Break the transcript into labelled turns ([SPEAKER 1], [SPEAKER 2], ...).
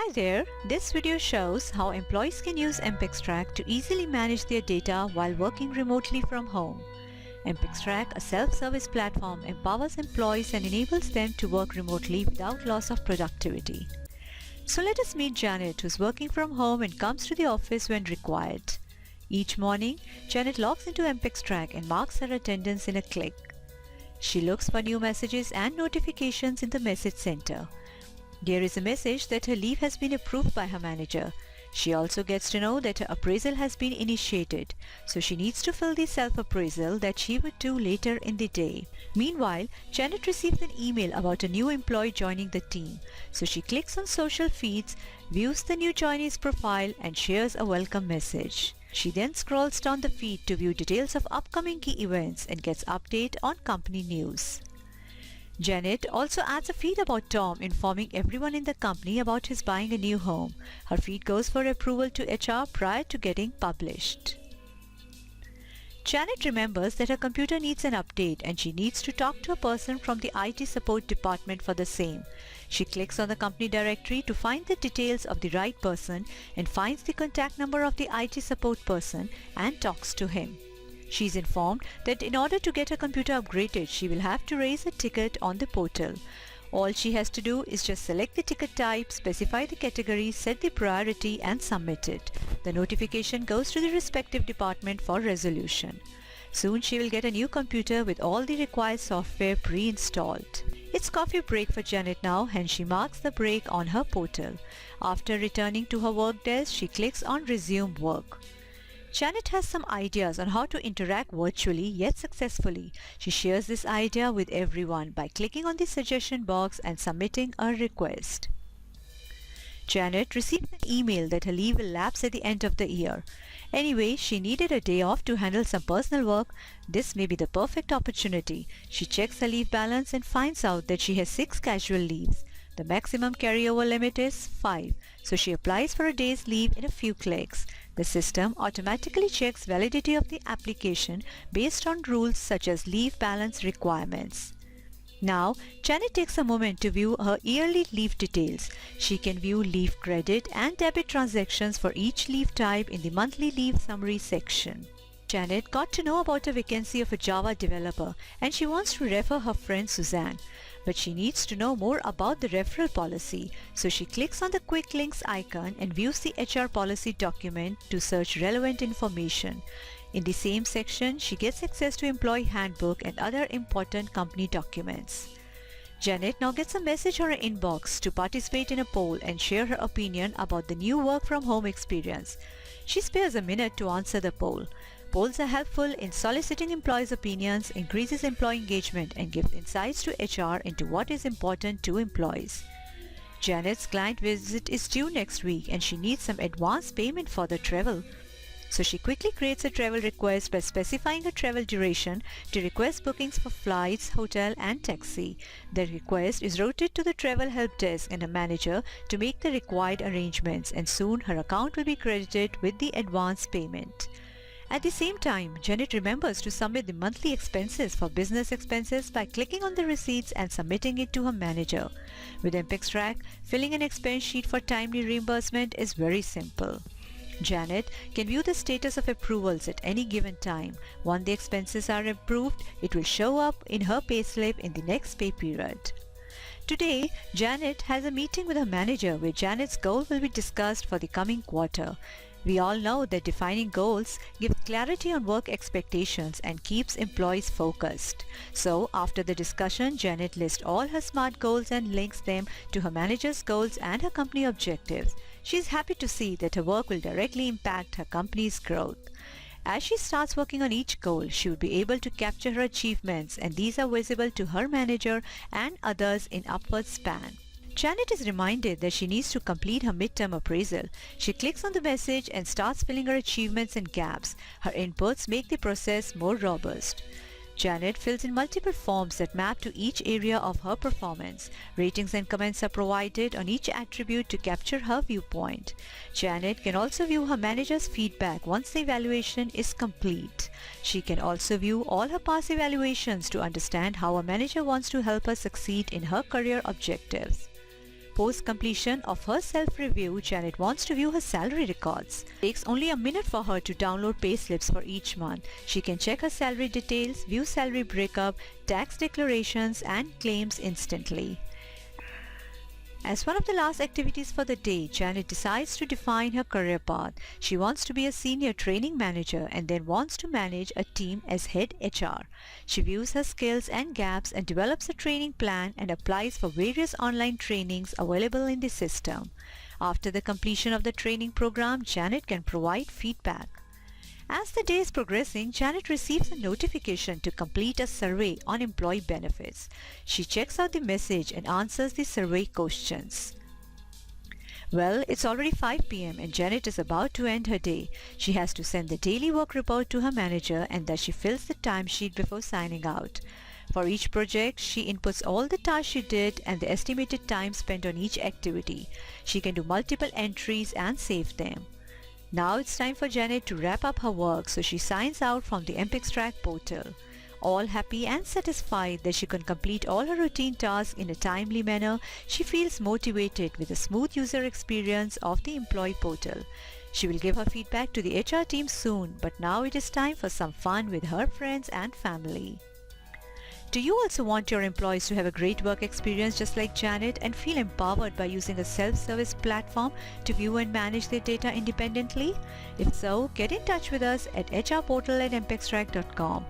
[SPEAKER 1] Hi there, this video shows how employees can use MPEX-Track to easily manage their data while working remotely from home. MPEX-Track, a self-service platform, empowers employees and enables them to work remotely without loss of productivity. So let us meet Janet, who's working from home and comes to the office when required. Each morning, Janet logs into MPEX-Track and marks her attendance in a click. She looks for new messages and notifications in the message center. There is a message that her leave has been approved by her manager. She also gets to know that her appraisal has been initiated, so she needs to fill the self-appraisal that she would do later in the day. Meanwhile, Janet receives an email about a new employee joining the team, so she clicks on social feeds, views the new joinee's profile and shares a welcome message. She then scrolls down the feed to view details of upcoming key events and gets update on company news. Janet also adds a feed about Tom, informing everyone in the company about his buying a new home. Her feed goes for approval to HR prior to getting published. Janet remembers that her computer needs an update and she needs to talk to a person from the IT support department for the same. She clicks on the company directory to find the details of the right person and finds the contact number of the IT support person and talks to him. She is informed that in order to get her computer upgraded, she will have to raise a ticket on the portal. All she has to do is just select the ticket type, specify the category, set the priority and submit it. The notification goes to the respective department for resolution. Soon she will get a new computer with all the required software pre-installed. It's coffee break for Janet now and she marks the break on her portal. After returning to her work desk, she clicks on Resume Work. Janet has some ideas on how to interact virtually yet successfully. She shares this idea with everyone by clicking on the suggestion box and submitting a request. Janet received an email that her leave will lapse at the end of the year. Anyway, she needed a day off to handle some personal work. This may be the perfect opportunity. She checks her leave balance and finds out that she has 6 casual leaves. The maximum carryover limit is 5, so she applies for a day's leave in a few clicks. The system automatically checks validity of the application based on rules such as leave balance requirements. Now, Janet takes a moment to view her yearly leave details. She can view leave credit and debit transactions for each leave type in the monthly leave summary section. Janet got to know about a vacancy of a Java developer and she wants to refer her friend Suzanne. But she needs to know more about the referral policy, so she clicks on the quick links icon and views the HR policy document to search relevant information. In the same section, she gets access to employee handbook and other important company documents. Janet now gets a message on her inbox to participate in a poll and share her opinion about the new work from home experience. She spares a minute to answer the poll. Polls are helpful in soliciting employees' opinions, increases employee engagement, and gives insights to HR into what is important to employees. Janet's client visit is due next week and she needs some advance payment for the travel. So she quickly creates a travel request by specifying a travel duration to request bookings for flights, hotel, and taxi. The request is routed to the travel help desk and a manager to make the required arrangements, and soon her account will be credited with the advance payment. At the same time, Janet remembers to submit the monthly expenses for business expenses by clicking on the receipts and submitting it to her manager. With MPEX-Track, filling an expense sheet for timely reimbursement is very simple. Janet can view the status of approvals at any given time. Once the expenses are approved, it will show up in her payslip in the next pay period. Today, Janet has a meeting with her manager where Janet's goal will be discussed for the coming quarter. We all know that defining goals gives clarity on work expectations and keeps employees focused. So, after the discussion, Janet lists all her SMART goals and links them to her manager's goals and her company objectives. She is happy to see that her work will directly impact her company's growth. As she starts working on each goal, she will be able to capture her achievements, and these are visible to her manager and others in upward span. Janet is reminded that she needs to complete her midterm appraisal. She clicks on the message and starts filling her achievements and gaps. Her inputs make the process more robust. Janet fills in multiple forms that map to each area of her performance. Ratings and comments are provided on each attribute to capture her viewpoint. Janet can also view her manager's feedback once the evaluation is complete. She can also view all her past evaluations to understand how a manager wants to help her succeed in her career objectives. Post completion of her self-review, Janet wants to view her salary records. It takes only a minute for her to download payslips for each month. She can check her salary details, view salary breakup, tax declarations and claims instantly. As one of the last activities for the day, Janet decides to define her career path. She wants to be a senior training manager and then wants to manage a team as head HR. She views her skills and gaps and develops a training plan and applies for various online trainings available in the system. After the completion of the training program, Janet can provide feedback. As the day is progressing, Janet receives a notification to complete a survey on employee benefits. She checks out the message and answers the survey questions. Well, it's already 5 p.m. and Janet is about to end her day. She has to send the daily work report to her manager and thus she fills the timesheet before signing out. For each project, she inputs all the tasks she did and the estimated time spent on each activity. She can do multiple entries and save them. Now it's time for Janet to wrap up her work, so she signs out from the MPExtract portal. All happy and satisfied that she can complete all her routine tasks in a timely manner, she feels motivated with a smooth user experience of the employee portal. She will give her feedback to the HR team soon, but now it is time for some fun with her friends and family. Do you also want your employees to have a great work experience just like Janet and feel empowered by using a self-service platform to view and manage their data independently? If so, get in touch with us at hrportal@mpextract.com.